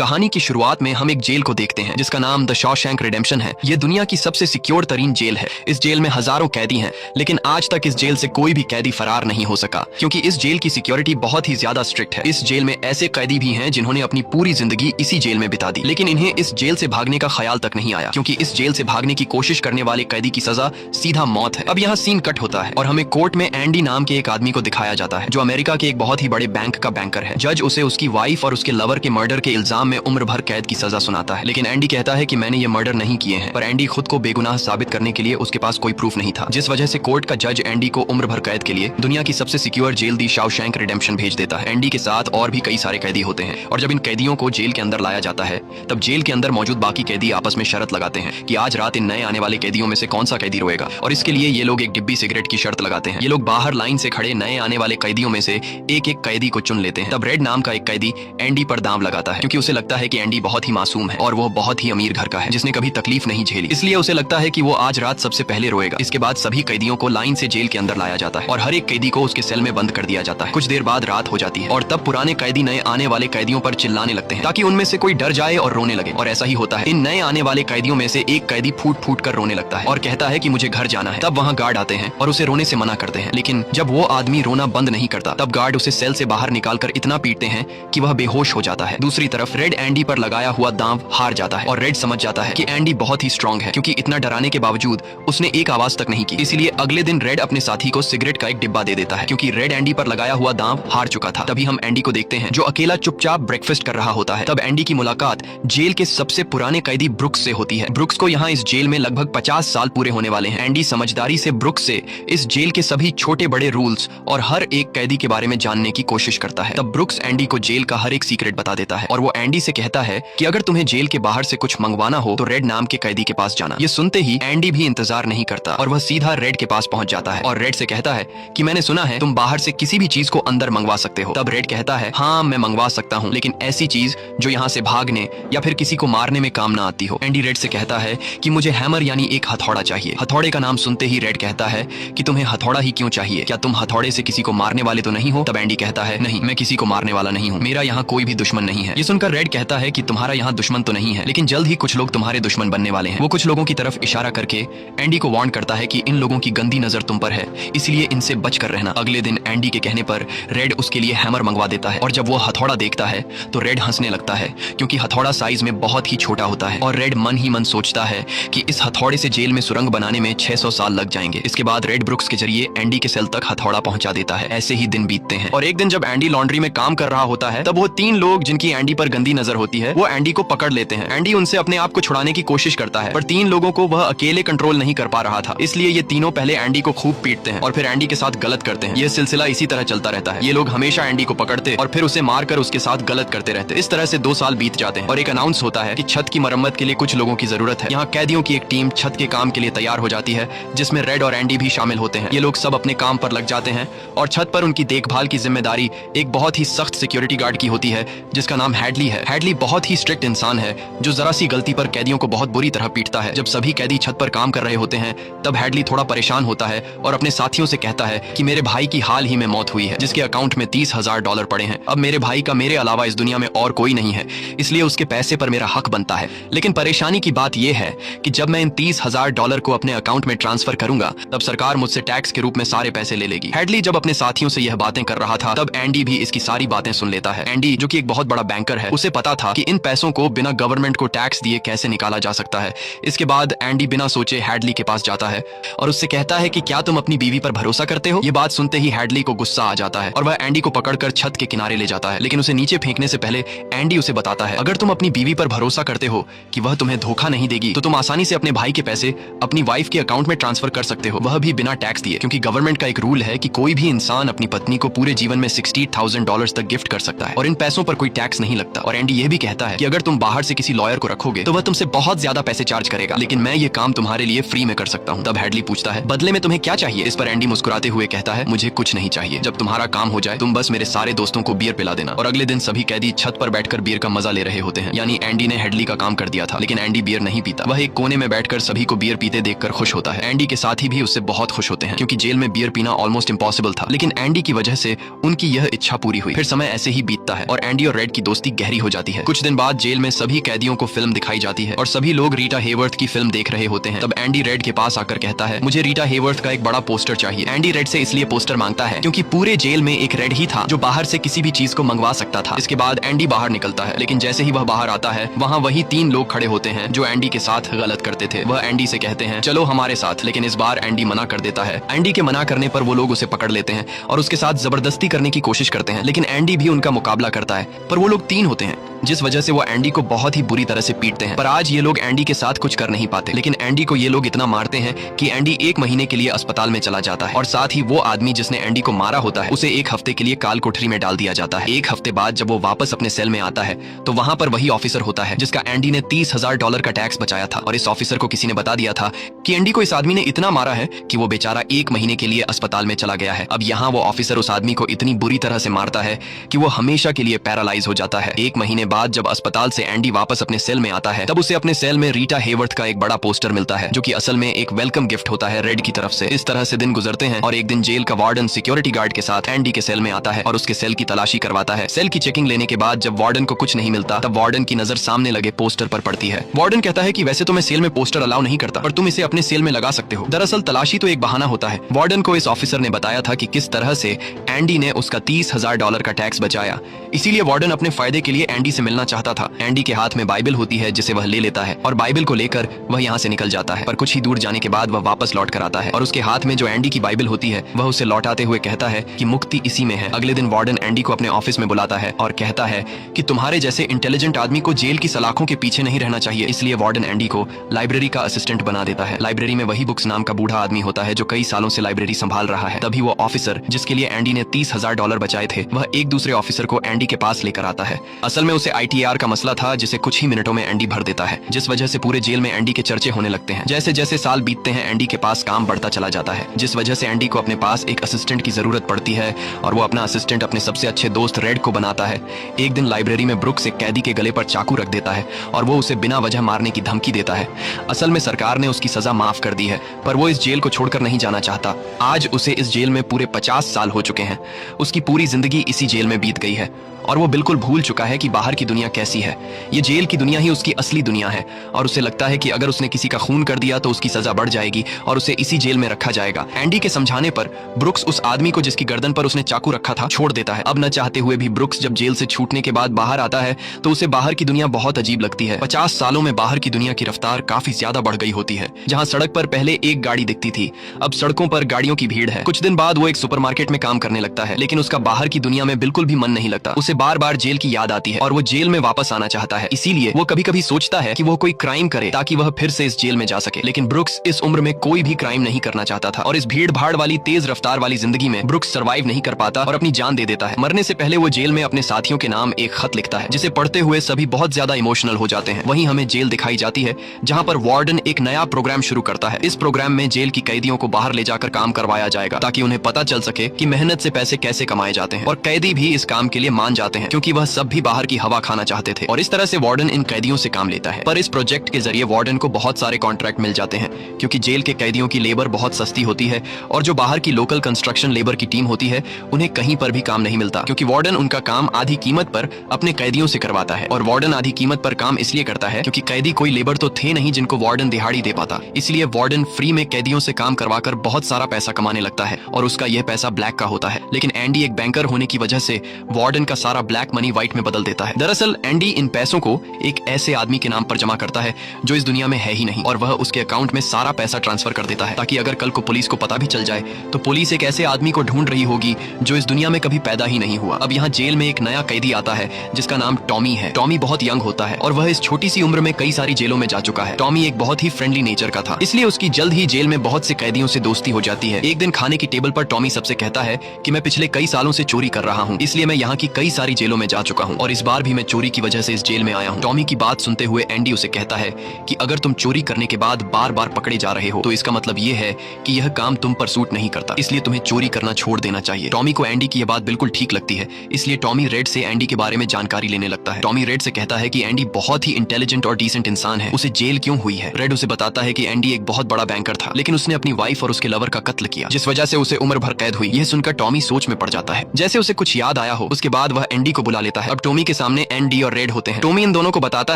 कहानी की शुरुआत में हम एक जेल को देखते हैं जिसका नाम द शॉशैंक रिडेम्पशन है। ये दुनिया की सबसे सिक्योर तरीन जेल है। इस जेल में हजारों कैदी हैं, लेकिन आज तक इस जेल से कोई भी कैदी फरार नहीं हो सका क्योंकि इस जेल की सिक्योरिटी बहुत ही ज्यादा स्ट्रिक्ट है। इस जेल में ऐसे कैदी भी हैं जिन्होंने अपनी पूरी जिंदगी इसी जेल में बिता दी, लेकिन इन्हें इस जेल से भागने का ख्याल तक नहीं आया क्योंकि इस जेल से भागने की कोशिश करने वाले कैदी की सजा सीधा मौत है। अब यहाँ सीन कट होता है और हमें कोर्ट में एंडी नाम के एक आदमी को दिखाया जाता है जो अमेरिका के एक बहुत ही बड़े बैंक का बैंकर है। जज उसे उसकी वाइफ और उसके लवर के मर्डर के इल्जाम में उम्र भर कैद की सजा सुनाता है, लेकिन एंडी कहता है कि मैंने ये मर्डर नहीं किए हैं। पर एंडी खुद को बेगुनाह साबित करने के लिए उसके पास कोई प्रूफ नहीं था, जिस वजह से कोर्ट का जज एंडी को उम्र भर कैद के लिए दुनिया की सबसे सिक्योर जेल दी शॉशैंक रिडेम्पशन भेज देता है। एंडी के साथ और भी कई सारे कैदी होते हैं और जब इन कैदियों को जेल के अंदर लाया जाता है तब जेल के अंदर मौजूद बाकी कैदी आपस में शर्त लगाते हैं कि आज रात इन नए आने वाले कैदियों में से कौन सा कैदी रोएगा, और इसके लिए ये लोग एक डिब्बी सिगरेट की शर्त लगाते हैं। ये लोग बाहर लाइन से खड़े नए आने वाले कैदियों में से एक एक कैदी को चुन लेते हैं। तब रेड नाम का एक कैदी एंडी पर दांव लगाता है क्योंकि उसे लगता है कि एंडी बहुत ही मासूम है और वो बहुत ही अमीर घर का है जिसने कभी तकलीफ नहीं झेली, इसलिए उसे लगता है कि वो आज रात सबसे पहले रोएगा। इसके बाद सभी कैदियों को लाइन से जेल के अंदर लाया जाता है और हर एक कैदी को उसके सेल में बंद कर दिया जाता है। कुछ देर बाद रात हो जाती है और तब पुराने कैदी नए आने वाले कैदियों पर चिल्लाने लगते हैं ताकि उनमें से कोई डर जाए और रोने लगे, और ऐसा ही होता है। इन नए आने वाले कैदियों में से एक कैदी फूट फूट कर रोने लगता है और कहता है कि मुझे घर जाना है। तब वहाँ गार्ड आते हैं और उसे रोने से मना करते हैं, लेकिन जब वो आदमी रोना बंद नहीं करता तब गार्ड उसे सेल से बाहर निकालकर इतना पीटते हैं कि वह बेहोश हो जाता है। दूसरी तरफ रेड एंडी पर लगाया हुआ दांव हार जाता है और रेड समझ जाता है कि एंडी बहुत ही स्ट्रांग है क्योंकि इतना डराने के बावजूद उसने एक आवाज तक नहीं की। इसलिए अगले दिन रेड अपने साथी को सिगरेट का एक डिब्बा दे देता है क्योंकि रेड एंडी पर लगाया हुआ दांव हार चुका था। तभी हम एंडी को देखते हैं जो अकेला चुपचाप ब्रेकफास्ट कर रहा होता है। तब एंडी की मुलाकात जेल के सबसे पुराने कैदी ब्रुक्स से होती है। ब्रुक्स को यहाँ इस जेल में लगभग 50 साल पूरे होने वाले हैं। एंडी समझदारी से ब्रुक्स से इस जेल के सभी छोटे बड़े रूल्स और हर एक कैदी के बारे में जानने की कोशिश करता है। तब ब्रुक्स एंडी को जेल का हर एक सीक्रेट बता देता है और वो एंडी से कहता है कि अगर तुम्हें जेल के बाहर से कुछ मंगवाना हो तो रेड नाम के कैदी के पास जाना। ये सुनते ही एंडी भी इंतजार नहीं करता और वह सीधा रेड के पास पहुंच जाता है और रेड से कहता है कि मैंने सुना है तुम बाहर से किसी भी चीज को अंदर मंगवा सकते हो। तब रेड कहता है हाँ मैं मंगवा सकता हूँ, लेकिन ऐसी चीज जो यहाँ से भागने या फिर किसी को मारने में काम ना आती हो। एंडी रेड से कहता है कि मुझे हैमर यानी एक हथौड़ा चाहिए। हथौड़े का नाम सुनते ही रेड कहता है कि तुम्हें हथौड़ा ही क्यों चाहिए, क्या तुम हथौड़े से किसी को मारने वाले तो नहीं हो? तब एंडी कहता है नहीं, मैं किसी को मारने वाला नहीं हूँ, मेरा यहाँ कोई भी दुश्मन नहीं है। ये सुनकर रेड कहता है कि तुम्हारा यहाँ दुश्मन तो नहीं है, लेकिन जल्द ही कुछ लोग तुम्हारे दुश्मन बनने वाले हैं। वो कुछ लोगों की तरफ इशारा करके एंडी को वार्न करता है कि इन लोगों की गंदी नजर तुम पर है, इसलिए इनसे बच कर रहना। अगले दिन एंडी के कहने पर रेड उसके लिए हैमर मंगवा देता है और जब वो हथौड़ा देखता है तो रेड हंसने लगता है क्योंकि हथौड़ा साइज में बहुत ही छोटा होता है और रेड मन ही मन सोचता है कि इस हथौड़े से जेल में सुरंग बनाने में 600 साल लग जाएंगे। इसके बाद रेड ब्रुक्स के जरिए एंडी के सेल तक हथौड़ा पहुंचा देता है। ऐसे ही दिन बीतते हैं और एक दिन जब एंडी लॉन्ड्री में काम कर रहा होता है तब वो 3 लोग जिनकी एंडी पर गंदी नजर होती है वो एंडी को पकड़ लेते हैं। एंडी उनसे अपने आप को छुड़ाने की कोशिश करता है पर 3 लोगों को वह अकेले कंट्रोल नहीं कर पा रहा था, इसलिए ये तीनों पहले एंडी को खूब पीटते हैं और फिर एंडी के साथ गलत करते हैं। ये सिलसिला इसी तरह चलता रहता है। ये लोग हमेशा एंडी को पकड़ते और फिर उसे मारकर उसके साथ गलत करते रहते। इस तरह से 2 साल बीत जाते हैं और एक अनाउंस होता है कि छत की मरम्मत के लिए कुछ लोगों की जरूरत है। यहाँ कैदियों की एक टीम छत के काम के लिए तैयार हो जाती है जिसमें रेड और एंडी भी शामिल होते हैं। ये लोग सब अपने काम पर लग जाते हैं और छत पर उनकी देखभाल की जिम्मेदारी एक बहुत ही सख्त सिक्योरिटी गार्ड की होती है जिसका नाम हैडली है। हैडली बहुत ही स्ट्रिक्ट इंसान है जो जरा सी गलती पर कैदियों को बहुत बुरी तरह पीटता है। जब सभी कैदी छत पर काम कर रहे होते हैं तब हैडली थोड़ा परेशान होता है और अपने साथियों से कहता है कि मेरे भाई की हाल ही में मौत हुई है जिसके अकाउंट में $30,000 पड़े हैं। अब मेरे भाई का मेरे अलावा इस दुनिया में और कोई नहीं है, इसलिए उसके पैसे पर मेरा हक बनता है। लेकिन परेशानी की बात यह है कि जब मैं इन $30,000 को अपने अकाउंट में ट्रांसफर करूंगा तब सरकार मुझसे टैक्स के रूप में सारे पैसे ले लेगी। हैडली जब अपने साथियों से यह बातें कर रहा था तब एंडी भी इसकी सारी बातें सुन लेता है। एंडी जो कि एक बहुत बड़ा बैंकर है उसे पता था कि इन पैसों को बिना गवर्नमेंट को टैक्स दिए कैसे निकाला जा सकता है। इसके बाद एंडी बिना सोचे हैडली के पास जाता है और उससे कहता है कि क्या तुम अपनी बीवी पर भरोसा करते हो? ये बात सुनते ही हैडली को गुस्सा आ जाता है और वह एंडी को पकड़कर छत के किनारे ले जाता है, लेकिन उसे नीचे फेंकने से पहले एंडी उसे बताता है अगर तुम अपनी बीवी पर भरोसा करते हो कि वह तुम्हें धोखा नहीं देगी तो तुम आसानी से अपने भाई के पैसे अपनी वाइफ के अकाउंट में ट्रांसफर कर सकते हो, वह भी बिना टैक्स दिए, क्योंकि गवर्नमेंट का एक रूल है कि कोई भी इंसान अपनी पत्नी को पूरे जीवन में $60,000 तक गिफ्ट कर सकता है और इन पैसों पर कोई टैक्स नहीं लगता। और एंडी ये भी कहता है कि अगर तुम बाहर से किसी लॉयर को रखोगे तो वह तुमसे बहुत ज्यादा पैसे चार्ज करेगा, लेकिन मैं ये काम तुम्हारे लिए फ्री में कर सकता हूँ। तब हैडली पूछता है बदले में तुम्हें क्या चाहिए? इस पर एंडी मुस्कुराते हुए कहता है मुझे कुछ नहीं चाहिए, जब तुम्हारा काम हो जाए तुम बस मेरे सारे दोस्तों को बियर पिला देना। और अगले दिन सभी कैदी छत पर बैठकर बियर का मजा ले रहे होते हैं, यानी एंडी ने हैडली का काम कर दिया था, लेकिन एंडी बियर नहीं पीता। वह एक कोने में बैठकर सभी को बियर पीते देखकर खुश होता है। एंडी के साथी भी उससे बहुत खुश होते हैं क्योंकि जेल में बियर पीना ऑलमोस्ट इम्पॉसिबल था, लेकिन एंडी की वजह से उनकी यह इच्छा पूरी हुई। फिर समय ऐसे ही बीतता है और एंडी और रेड की दोस्ती गहरी हो हो जाती है। कुछ दिन बाद जेल में सभी कैदियों को फिल्म दिखाई जाती है और सभी लोग रीटा हेवर्थ की फिल्म देख रहे होते हैं। तब एंडी रेड के पास आकर कहता है, मुझे रीटा हेवर्थ का एक बड़ा पोस्टर चाहिए। एंडी रेड से इसलिए पोस्टर मांगता है क्योंकि पूरे जेल में एक रेड ही था जो बाहर से किसी भी चीज को मंगवा सकता था। इसके बाद एंडी बाहर निकलता है, लेकिन जैसे ही वह बाहर आता है वहाँ वही 3 लोग खड़े होते हैं जो एंडी के साथ गलत करते थे। वह एंडी से कहते हैं, चलो हमारे साथ, लेकिन इस बार एंडी मना कर देता है। एंडी के मना करने पर वो लोग उसे पकड़ लेते हैं और उसके साथ जबरदस्ती करने की कोशिश करते हैं, लेकिन एंडी भी उनका मुकाबला करता है। पर वो लोग 3 होते हैं, जिस वजह से वो एंडी को बहुत ही बुरी तरह से पीटते हैं। पर आज ये लोग एंडी के साथ कुछ कर नहीं पाते, लेकिन एंडी को ये लोग इतना मारते हैं कि एंडी 1 महीने के लिए अस्पताल में चला जाता है और साथ ही वो आदमी जिसने एंडी को मारा होता है उसे 1 हफ्ते के लिए काल कोठरी में डाल दिया जाता है। 1 हफ्ते बाद जब वो वापस अपने सेल में आता है तो वहां पर वही ऑफिसर होता है जिसका एंडी ने $30,000 का टैक्स बचाया था। और इस ऑफिसर को किसी ने बता दिया था कि एंडी को इस आदमी ने इतना मारा है कि वो बेचारा 1 महीने के लिए अस्पताल में चला गया है। अब यहाँ वो ऑफिसर उस आदमी को इतनी बुरी तरह से मारता है कि वो हमेशा के लिए पैरालाइज हो जाता है। 1 महीने बाद जब अस्पताल से एंडी वापस अपने सेल में आता है तब उसे अपने सेल में रीटा हेवर्थ का एक बड़ा पोस्टर मिलता है जो कि असल में एक वेलकम गिफ्ट होता है रेड की तरफ से। इस तरह से दिन गुजरते हैं और एक दिन जेल का वार्डन सिक्योरिटी गार्ड के साथ एंडी के सेल में आता है और उसके सेल की तलाशी करवाता है। सेल की चेकिंग लेने के बाद जब वार्डन को कुछ नहीं मिलता तब वार्डन की नजर सामने लगे पोस्टर पर पड़ती है। वार्डन कहता है कि वैसे तो मैं सेल में पोस्टर अलाउ नहीं करता, पर तुम इसे अपने सेल में लगा सकते हो। दरअसल तलाशी तो एक बहाना होता है। वार्डन को इस ऑफिसर ने बताया था कि किस तरह से एंडी ने उसका $30,000 का टैक्स बचाया, इसीलिए वार्डन अपने फायदे के लिए एंडी से मिलना चाहता था। एंडी के हाथ में बाइबल होती है जिसे वह ले लेता है और बाइबल को लेकर वह यहाँ से निकल जाता है। पर कुछ ही दूर जाने के बाद वह वापस लौट कर आता है और उसके हाथ में जो एंडी की बाइबल होती है वह उसे लौटाते हुए कहता है कि मुक्ति इसी में है। अगले दिन वार्डन एंडी को अपने ऑफिस में बुलाता है और कहता है कि तुम्हारे जैसे इंटेलिजेंट आदमी को जेल की सलाखों के पीछे नहीं रहना चाहिए। इसलिए वार्डन एंडी को लाइब्रेरी का असिस्टेंट बना देता है। लाइब्रेरी में वही बुक्स नाम का बूढ़ा आदमी होता है जो कई सालों से लाइब्रेरी संभाल रहा है। तभी वो ऑफिसर जिसके लिए एंडी ने $30,000 बचाए थे वह एक दूसरे ऑफिसर को एंडी के पास लेकर आता है। असल में उसे ITR का मसला था जिसे कुछ ही मिनटों में एंडी भर देता है, जिस वजह से पूरे जेल में एंडी के चर्चे होने लगते हैं। जैसे जैसे साल बीतते हैं एंडी के पास काम बढ़ता चला जाता है, जिस वजह से एंडी को अपने पास एक असिस्टेंट की जरूरत पड़ती है और वो अपना असिस्टेंट अपने सबसे अच्छे दोस्त रेड को बनाता है। एक दिन लाइब्रेरी में ब्रुक्स एक कैदी के गले पर चाकू रख देता है और वो उसे बिना वजह मारने की धमकी देता है। असल में सरकार ने उसकी सजा माफ कर दी है, पर वो इस जेल को छोड़कर नहीं जाना चाहता। आज उसे इस जेल में पूरे 50 साल हो चुके हैं। उसकी पूरी जिंदगी इसी जेल में बीत गई है और वो बिल्कुल भूल चुका है कि बाहर की दुनिया कैसी है। ये जेल की दुनिया ही उसकी असली दुनिया है और उसे लगता है कि अगर उसने किसी का खून कर दिया तो उसकी सजा बढ़ जाएगी और उसे इसी जेल में रखा जाएगा। एंडी के समझाने पर ब्रुक्स उस आदमी को जिसकी गर्दन पर उसने चाकू रखा था छोड़ देता है। अब न चाहते हुए भी ब्रुक्स जब जेल से छूटने के बाद बाहर आता है तो उसे बाहर की दुनिया बहुत अजीब लगती है। 50 सालों में बाहर की दुनिया की रफ्तार काफी ज्यादा बढ़ गई होती है। जहाँ सड़क पर पहले एक गाड़ी दिखती थी अब सड़कों पर गाड़ियों की भीड़ है। कुछ दिन बाद वो एक सुपरमार्केट में काम करने लगता है, लेकिन उसका बाहर की दुनिया में बिल्कुल भी मन नहीं लगता। उसे बार बार जेल की याद आती है और वो जेल में वापस आना चाहता है। इसीलिए वो कभी कभी सोचता है कि वो कोई क्राइम करे ताकि वह फिर से इस जेल में जा सके। लेकिन ब्रुक्स इस उम्र में कोई भी क्राइम नहीं करना चाहता था और इस भीड़ भाड़ वाली तेज रफ्तार वाली जिंदगी में ब्रुक्स सर्वाइव नहीं कर पाता और अपनी जान दे देता है। मरने से पहले वो जेल में अपने साथियों के नाम एक खत लिखता है जिसे पढ़ते हुए सभी बहुत ज्यादा इमोशनल हो जाते हैं। वहीं हमें जेल दिखाई जाती है जहाँ पर वार्डन एक नया प्रोग्राम शुरू करता है। इस प्रोग्राम में जेल की कैदियों को बाहर ले जाकर काम करवाया जाएगा ताकि उन्हें पता चल सके कि मेहनत से पैसे कैसे कमाए जाते हैं। और कैदी भी इस काम के लिए मान जाते हैं क्योंकि वह सब भी बाहर की हवा खाना चाहते थे और इस तरह से वार्डन इन कैदियों से काम लेता है। पर इस प्रोजेक्ट के जरिए वार्डन को बहुत सारे कॉन्ट्रैक्ट मिल जाते हैं क्योंकि जेल के कैदियों की लेबर बहुत सस्ती होती है और जो बाहर की लोकल कंस्ट्रक्शन लेबर की टीम होती है उन्हें कहीं पर भी काम नहीं मिलता क्योंकि वार्डन उनका काम आधी कीमत पर अपने कैदियों से करवाता है। और वार्डन आधी कीमत पर काम इसलिए करता है क्योंकि कैदी कोई लेबर तो थे नहीं जिनको वार्डन दिहाड़ी दे पाता। इसलिए वार्डन फ्री में कैदियों से काम करवाकर बहुत सारा पैसा कमाने लगता है और उसका यह पैसा ब्लैक का होता है। लेकिन एंडी एक बैंकर होने की वजह से वार्डन का सारा ब्लैक मनी व्हाइट में बदल देता है। दरअसल एंडी इन पैसों को एक ऐसे आदमी के नाम पर जमा करता है जो इस दुनिया में है ही नहीं और वह उसके अकाउंट में सारा पैसा ट्रांसफर कर देता है ताकि अगर कल को पुलिस को पता भी चल जाए तो पुलिस एक ऐसे आदमी को ढूंढ रही होगी जो इस दुनिया में कभी पैदा ही नहीं हुआ। अब यहाँ जेल में एक नया कैदी आता है जिसका नाम टॉमी है। टॉमी बहुत यंग होता है और वह इस छोटी सी उम्र में कई सारी जेलों में जा चुका है। टॉमी एक बहुत ही फ्रेंडली नेचर का था, इसलिए उसकी जल्द ही जेल में बहुत से कैदियों से दोस्ती हो जाती है। एक दिन खाने की टेबल पर टॉमी सबसे कहता है कि मैं पिछले कई सालों से चोरी कर रहा हूँ, इसलिए मैं यहाँ की कई सारी जेलों में जा चुका हूँ और इस बार भी मैं चोरी की वजह से इस जेल में आया हूँ। टॉमी की बात सुनते हुए एंडी उसे कहता है कि अगर तुम चोरी करने के बाद बार बार पकड़े जा रहे हो तो इसका मतलब ये है कि यह काम तुम पर सूट नहीं करता, इसलिए तुम्हें चोरी करना छोड़ देना चाहिए। टॉमी को एंडी की यह बात बिल्कुल ठीक लगती है, इसलिए टॉमी रेड से एंडी के बारे में जानकारी लेने लगता है। टॉमी रेड से कहता है कि एंडी बहुत ही इंटेलिजेंट और डिसेंट इंसान है, उसे जेल क्यों हुई है। रेड उसे बताता है कि एंडी एक बहुत बड़ा बैंकर था लेकिन उसने अपनी वाइफ और उसके लवर का कत्ल किया जिस वजह से उसे उम्र भर कैद हुई। यह सुनकर टॉमी सोच में पड़ जाता है। जैसे उसे कुछ याद आया हो उसके बाद वह एंडी को बुला लेता है। अब टॉमी के सामने एंडी और रेड होते हैं। टॉमी इन दोनों को बताता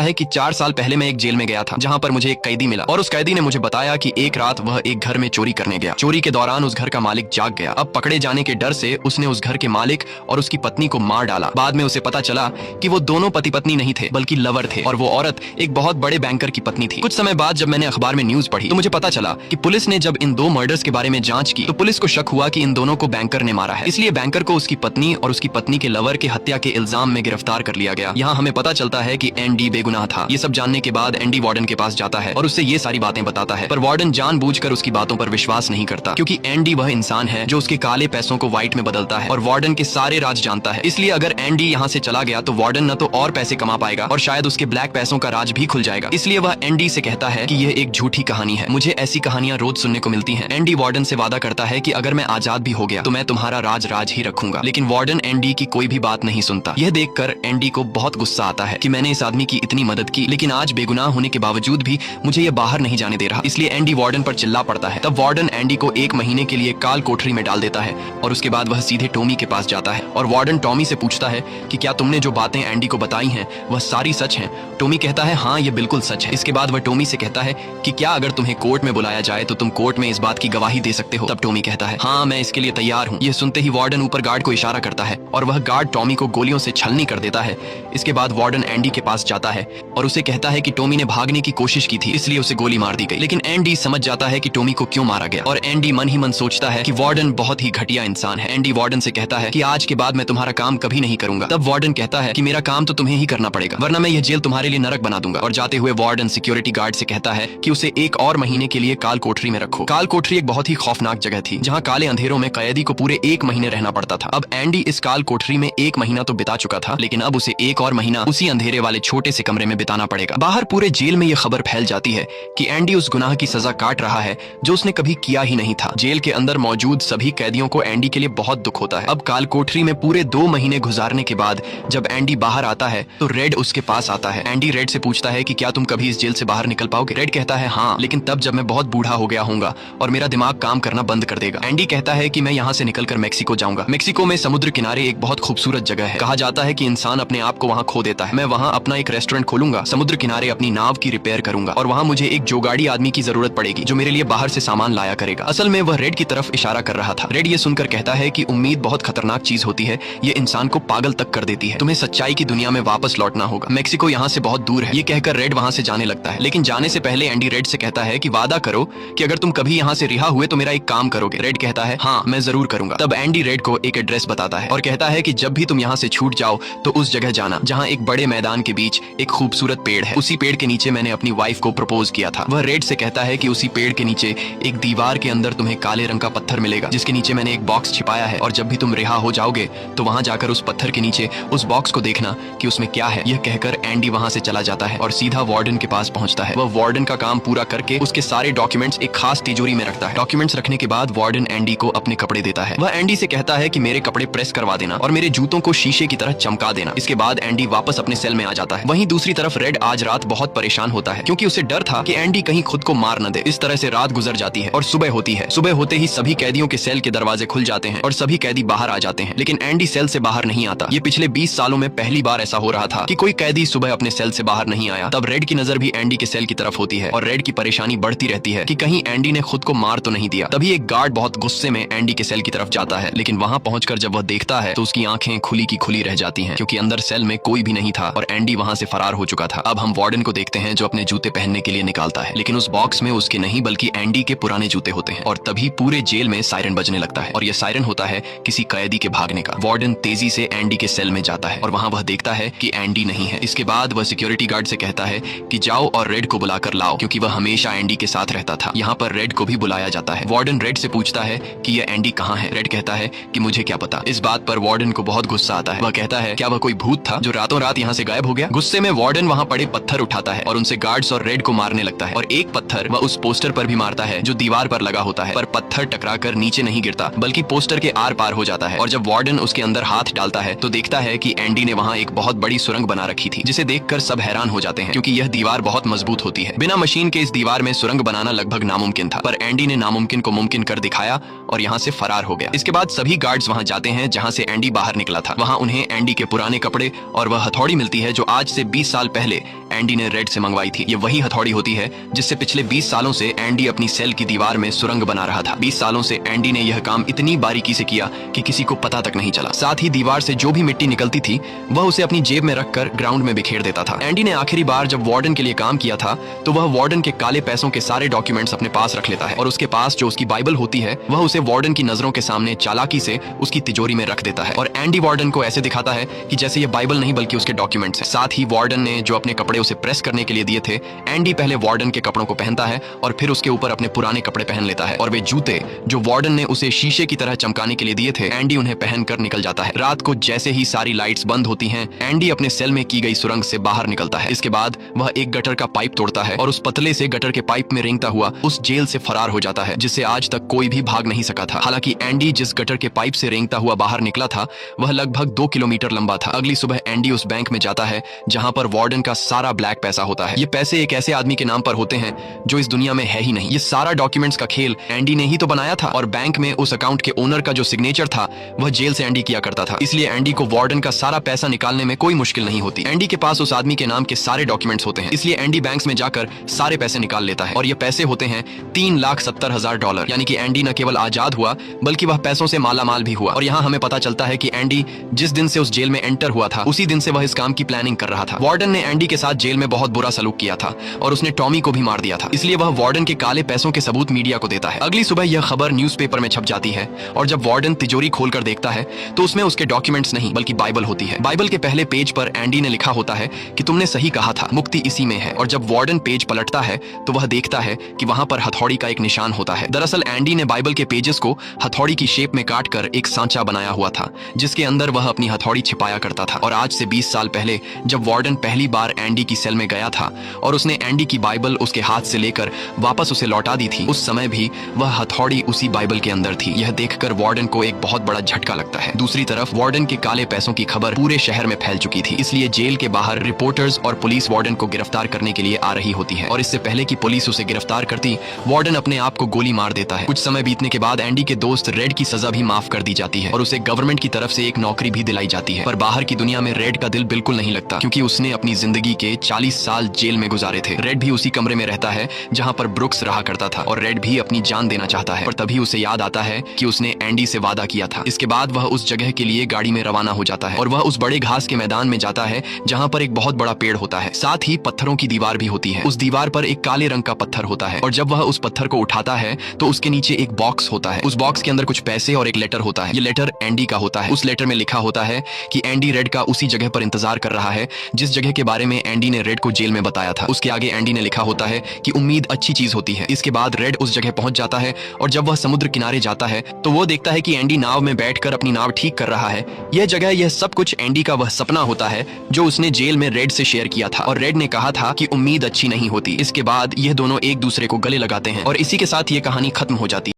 है कि 4 साल पहले मैं एक जेल में गया था जहाँ पर मुझे एक कैदी मिला और उस कैदी ने मुझे बताया कि एक रात वह एक घर में चोरी करने गया। चोरी के दौरान उस घर का मालिक जाग गया। अब पकड़े जाने के डर से उसने उस घर के मालिक और उसकी पत्नी को मार डाला। बाद में उसे पता चला कि वो दोनों पति पत्नी नहीं थे बल्कि लवर थे और वो औरत एक बहुत बड़े बैंकर की पत्नी थी। कुछ समय बाद जब मैंने अखबार में न्यूज पढ़ी तो मुझे पता चला कि पुलिस ने जब इन 2 मर्डर्स के बारे में जांच की तो पुलिस को शक हुआ कि इन दोनों को बैंकर ने मारा है। इसलिए बैंकर को उसकी पत्नी और उसकी पत्नी के लवर के हत्या के इल्जाम में गिरफ्तार कर लिया गया। यहाँ हमें पता चलता है कि एंडी बेगुनाह था। ये सब जानने के बाद एंडी वार्डन के पास जाता है और उससे ये सारी बातें बताता है, पर वार्डन जानबूझकर उसकी बातों पर विश्वास नहीं करता क्योंकि एंडी वह इंसान है जो उसके काले पैसों को व्हाइट में बदलता है और वार्डन के सारे राज जानता है। इसलिए अगर एंडी यहाँ से चला गया तो वार्डन न तो और पैसे कमा पाएगा और शायद उसके ब्लैक पैसों का राज भी खुल जाएगा। इसलिए वह एंडी से कहता है कि यह एक झूठी कहानी है। मुझे ऐसी कहानियां रोज सुनने को मिलती हैं। एंडी वार्डन से वादा करता है कि अगर मैं आजाद भी हो गया तो मैं तुम्हारा राज ही रखूंगा, लेकिन वार्डन एंडी की कोई भी बात नहीं सुनता। यह देखकर एंडी को बहुत गुस्सा आता है कि मैंने इस आदमी की इतनी मदद की लेकिन आज बेगुनाह होने के बावजूद भी मुझे यह बाहर नहीं जाने दे रहा। इसलिए एंडी वार्डन पर चिल्ला पड़ता है। तब वार्डन एंडी को 1 महीने के लिए काल कोठरी में डाल देता है और उसके बाद वह सीधे टॉमी के पास जाता है और वार्डन टॉमी से पूछता है कि क्या तुमने जो बातें एंडी को बताई हैं वह सारी सच हैं? टॉमी कहता है हाँ, ये बिल्कुल सच है। इसके बाद वह टॉमी से कहता है कि क्या अगर तुम्हें कोर्ट में बुलाया जाए तो तुम कोर्ट में इस बात की गवाही दे सकते हो? तब टॉमी कहता है हाँ, मैं इसके लिए तैयार हूँ। यह सुनते ही वार्डन ऊपर गार्ड को इशारा करता है और वह गार्ड टॉमी को गोलियों से छलनी कर देता है। इसके बाद वार्डन एंडी के पास जाता है और उसे कहता है कि टॉमी ने भागने की कोशिश की थी इसलिए उसे गोली मार दी गई। लेकिन एंडी समझ जाता है कि टॉमी को क्यों मारा गया और एंडी मन ही मन सोचता है कि वार्डन बहुत ही घटिया इंसान है। एंडी वार्डन से कहता है कि आज के बाद मैं तुम्हारा काम कभी नहीं करूंगा। तब वार्डन कहता है कि मेरा काम तो तुम्हें ही करना पड़ेगा वरना मैं यह जेल तुम्हारे लिए नरक बना दूंगा। और जाते हुए वार्डन सिक्योरिटी गार्ड से कहता है कि उसे 1 और महीने के लिए काल कोठरी में रखो। काल कोठरी एक बहुत ही खौफनाक जगह थी जहाँ काले अंधेरों में कैदी को पूरे 1 महीने रहना पड़ता था। अब एंडी इस काल कोठरी में 1 महीना तो बिता चुका था लेकिन अब उसे 1 और महीना उसी अंधेरे वाले छोटे से कमरे में बिताना पड़ेगा। बाहर पूरे जेल में यह खबर फैल जाती है कि एंडी उस गुनाह की सजा काट रहा है जो उसने कभी किया ही नहीं था। जेल के अंदर मौजूद सभी कैदियों को एंडी के लिए बहुत दुख होता है। अब काल कोठरी में पूरे 2 महीने गुजारने के बाद जब एंडी बाहर आता है तो रेड उसके पास आता है। एंडी रेड से पूछता है कि क्या तुम कभी इस जेल से बाहर निकल पाओगे? रेड कहता है हाँ, लेकिन तब जब मैं बहुत बूढ़ा हो गया होऊंगा और मेरा दिमाग काम करना बंद कर देगा। एंडी कहता है कि मैं यहाँ से निकलकर मेक्सिको जाऊंगा। मेक्सिको में समुद्र किनारे एक बहुत खूबसूरत जगह है। कहा जाता है कि इंसान अपने आप को वहाँ खो देता है। मैं वहाँ अपना एक रेस्टोरेंट खोलूंगा, समुद्र किनारे अपनी नाव की रिपेयर करूंगा और वहाँ मुझे एक जोगाड़ी आदमी की जरूरत पड़ेगी जो मेरे लिए बाहर से सामान लाया करेगा। असल में वह रेड की तरफ इशारा कर रहा था। रेड ये सुनकर कहता है कि उम्मीद बहुत खतरनाक चीज होती है, ये इंसान को पागल तक कर देती है। तुम्हें सच्चाई की दुनिया में वापस लौटना होगा। मेक्सिको यहाँ से बहुत दूर है। ये कहकर रेड वहाँ से जाने लगता है लेकिन जाने से पहले एंडी रेड से कहता है कि वादा करो कि अगर तुम कभी यहाँ से रिहा हुए तो मेरा एक काम करोगे। रेड कहता है हाँ, मैं जरूर करूंगा। तब एंडी रेड को एक एड्रेस बताता है और कहता है कि जब भी तुम यहाँ से छूट जाओ तो उस जगह जाना जहाँ एक बड़े मैदान के बीच एक खूबसूरत पेड़ है। उसी पेड़ के नीचे मैंने अपनी वाइफ को प्रपोज किया था। वह रेड से कहता है कि उसी पेड़ के नीचे एक दीवार के अंदर तुम्हें काले रंग का पत्थर मिलेगा जिसके नीचे मैंने एक बॉक्स छिपाया है और जब भी तुम रिहा हो जाओगे तो वहां जाकर उस पत्थर के नीचे उस बॉक्स को देखना कि उसमें क्या है। यह कहकर एंडी वहां से चला जाता है और सीधा वार्डन के पास पहुंचता है। वह वार्डन का काम पूरा करके उसके सारे डॉक्यूमेंट्स एक खास तिजोरी में रखता है। डॉक्यूमेंट्स रखने के बाद वार्डन एंडी को अपने कपड़े देता है। वह एंडी से कहता है कि मेरे कपड़े प्रेस करवा देना और मेरे जूतों को शीशे की तरह चमका देना। इसके बाद एंडी वापस अपने सेल में आ जाता है। वहीं दूसरी तरफ रेड आज रात बहुत परेशान होता है क्योंकि उसे डर था कि एंडी कहीं खुद को मार न दे। इस तरह से रात गुजर जाती है और सुबह होती है। सुबह होते ही सभी कैदियों के सेल के दरवाजे खुल जाते हैं और सभी कैदी बाहर आ जाते हैं लेकिन एंडी सेल से बाहर नहीं आता। ये पिछले 20 सालों में पहली बार ऐसा हो रहा था कि कोई कैदी सुबह अपने सेल से बाहर नहीं आया। तब रेड की नजर भी एंडी के सेल की तरफ होती है और रेड की परेशानी बढ़ती रहती है कि कहीं एंडी ने खुद को मार तो नहीं दिया। तभी एक गार्ड बहुत गुस्से में एंडी के सेल की तरफ जाता है लेकिन वहां पहुंचकर जब वह देखता है तो उसकी आंखें खुली की खुली रह जाती हैं क्योंकि अंदर सेल में कोई भी नहीं था और एंडी वहां से फरार हो चुका था। अब हम वार्डन को देखते हैं जो अपने जूते पहनने के लिए निकालता है लेकिन उस बॉक्स में उसके नहीं बल्कि एंडी के पुराने जूते होते हैं और तभी पूरे जेल में सायरन बजने लगता है और यह सायरन होता है किसी कैदी के भागने का। वार्डन तेजी से एंडी के सेल में जाता है और वहां वह देखता है कि एंडी नहीं है। इसके बाद वह सिक्योरिटी गार्ड से कहता है कि जाओ और रेड को बुलाकर लाओ क्योंकि वह हमेशा एंडी के साथ रहता था। यहाँ पर रेड को भी बुलाया जाता है। वार्डन रेड से पूछता है कि यह एंडी कहाँ है। रेड कहता है कि मुझे क्या पता। इस बात पर वार्डन को बहुत गुस्सा आता है। वह कहता है क्या वह कोई भूत था जो रातों रात यहाँ से गायब हो गया। गुस्से में वार्डन वहाँ पड़े पत्थर उठाता है और उनसे गार्ड्स और रेड को मारने लगता है और एक पत्थर वह उस पोस्टर पर भी मारता है जो दीवार पर लगा होता है, पर पत्थर टकराकर नीचे नहीं गिरता बल्कि पोस्टर के आर पार हो जाता है। और जब वार्डन उसके अंदर हाथ डालता है तो देखता है कि एंडी ने वहाँ एक बहुत बड़ी सुरंग बना रखी थी जिसे देखकर सब हैरान हो जाते हैं क्योंकि यह दीवार बहुत मजबूत होती है। बिना मशीन के इस दीवार में सुरंग बनाना लगभग नामुमकिन था पर एंडी ने नामुमकिन को मुमकिन कर दिखाया और यहाँ से फरार हो गया। इसके बाद सभी गार्ड्स वहाँ जाते हैं जहाँ से एंडी बाहर निकला था। वहाँ उन्हें एंडी के पुराने कपड़े और वह हथौड़ी मिलती है जो आज से 20 साल पहले एंडी ने रेड से मंगवाई थी। ये वही हथौड़ी होती है जिससे पिछले 20 सालों से एंडी अपनी सेल की दीवार में सुरंग बना रहा था। 20 सालों से एंडी ने यह काम इतनी बारीकी से किया कि किसी को पता तक नहीं चला। साथ ही दीवार से जो भी मिट्टी निकलती थी वह उसे अपनी जेब में रखकर ग्राउंड में बिखेर देता था। एंडी ने आखिरी बार जब वार्डन के लिए काम किया था तो वह वार्डन के काले पैसों के सारे डॉक्यूमेंट्स अपने पास रख लेता है और उसके पास जो उसकी बाइबल होती है वह उसे वार्डन की नजरों के सामने चालाकी से उसकी तिजोरी में रख देता है और एंडी वार्डन को ऐसे दिखाता है कि जैसे ये बाइबल नहीं बल्कि उसके डॉक्यूमेंट्स हैं। साथ ही वार्डन ने जो अपने कपड़े उसे प्रेस करने के लिए दिए थे, एंडी पहले वार्डन के कपड़ों को पहनता है और फिर उसके ऊपर अपने पुराने कपड़े पहन लेता है और वे जूते जो वार्डन ने उसे शीशे की तरह चमकाने के लिए दिए थे, एंडी उन्हें पहनकर निकल जाता है। रात को जैसे ही सारी लाइट्स बंद होती हैं, एंडी अपने सेल में की गई सुरंग से बाहर निकलता है। इसके बाद वह एक गटर का पाइप तोड़ता है और उस पतले से गटर के पाइप में रेंगता हुआ उस जेल से फरार हो जाता है जिससे आज तक कोई भी भाग नहीं सका था। हालांकि एंडी जिस गटर के पाइप से रेंगता हुआ बाहर निकला था वह लगभग 2 किलोमीटर लंबा था। अगली सुबह एंडी उस बैंक में जाता है जहां पर वार्डन का सारा ब्लैक पैसा होता है। ये पैसे एक ऐसे आदमी के नाम पर होते हैं जो इस दुनिया में है ही नहीं। ये सारा डॉक्यूमेंट्स का खेल एंडी ने ही तो बनाया था और बैंक में उस अकाउंट के ओनर का जो सिग्नेचर था वह जेल से एंडी किया करता था। इसलिए एंडी को वार्डन का सारा पैसा निकालने में कोई मुश्किल नहीं होती। एंडी के पास उस आदमी के नाम के सारे डॉक्यूमेंट्स होते हैं, इसलिए एंडी बैंक्स में जाकर सारे पैसे निकाल लेता है और ये पैसे होते हैं $3,70,000। यानी कि एंडी न केवल आजाद हुआ बल्कि वह पैसों से मालामाल भी हुआ। और यहाँ हमें पता चलता है कि एंडी जिस दिन से उस जेल में एंटर हुआ था उसी दिन से वह इस काम की प्लानिंग कर रहा था। वार्डन ने एंडी के साथ जेल में बहुत बुरा सलूक किया था और उसने टॉमी को भी मार दिया था, इसलिए वह वार्डन के काले पैसों के सबूत मीडिया को देता है। अगली सुबह यह खबर न्यूज़पेपर में छप जाती है और जब वार्डन तिजोरी खोलकर देखता है तो उसमें उसके डॉक्यूमेंट्स नहीं बल्कि बाइबल होती है। बाइबल के पहले पेज पर एंडी ने लिखा होता है कि तुमने सही कहा था, मुक्ति इसी में है। और जब वार्डन पेज पलटता है तो वह देखता है कि वहां पर हथौड़ी का एक निशान होता है। दरअसल एंडी ने बाइबल के पेजेस को हथौड़ी की शेप में काटकर एक सांचा बनाया हुआ था जिसके अंदर वह अपनी हथौड़ी छिपाया करता था। और आज से 20 साल पहले जब वार्डन पहली बार एंडी की सेल में गया था और उसने एंडी की बाइबल उसके हाथ से लेकर वापस उसे लौटा दी थी, उस समय भी वह हथौड़ी उसी बाइबल के अंदर थी। यह देखकर वार्डन को एक बहुत बड़ा झटका लगता है। दूसरी तरफ वार्डन के काले पैसों की खबर पूरे शहर में फैल चुकी थी, इसलिए जेल के बाहर रिपोर्टर्स और पुलिस वार्डन को गिरफ्तार करने के लिए आ रही होती है। और इससे पहले कि पुलिस उसे गिरफ्तार करती, वार्डन अपने आप को गोली मार देता है। कुछ समय बीतने के बाद एंडी के दोस्त रेड की सजा भी माफ कर दी जाती है और उसे गवर्नमेंट की तरफ से एक नौकरी भी दिलाई जाती है। पर बाहर की दुनिया में रेड का दिल बिल्कुल नहीं लगता क्योंकि उसने अपनी जिंदगी के 40 साल जेल में गुजारे थे। रेड भी उसी कमरे में रहता है जहां पर ब्रुक्स रहा करता था और रेड भी अपनी जान देना चाहता है, पर तभी उसे याद आता है कि उसने एंडी से वादा किया था। इसके बाद वह उस जगह के लिए गाड़ी में रवाना हो जाता है और वह उस बड़े घास के मैदान में जाता है जहां पर एक बहुत बड़ा पेड़ होता है। साथ ही पत्थरों की दीवार भी होती है। उस दीवार पर एक काले रंग का पत्थर होता है और जब वह उस पत्थर को उठाता है तो उसके नीचे एक बॉक्स होता है। उस बॉक्स के अंदर कुछ पैसे और एक लेटर होता है। ये लेटर एंडी का होता है। उस लेटर में लिखा होता है कि एंडी रेड का उसी जगह पर इंतजार कर रहा है जिस जगह के बारे में एंडी ने रेड को जेल में बताया था। उसके आगे एंडी ने लिखा होता है कि उम्मीद अच्छी चीज होती है। इसके बाद रेड उस जगह पहुंच जाता है और जब वह समुद्र किनारे जाता है तो वो देखता है कि एंडी नाव में बैठकर अपनी नाव ठीक कर रहा है। यह जगह, यह सब कुछ एंडी का वह सपना होता है जो उसने जेल में रेड से शेयर किया था और रेड ने कहा था कि उम्मीद अच्छी नहीं होती। इसके बाद यह दोनों एक दूसरे को गले लगाते हैं और इसी के साथ ये कहानी खत्म हो जाती है।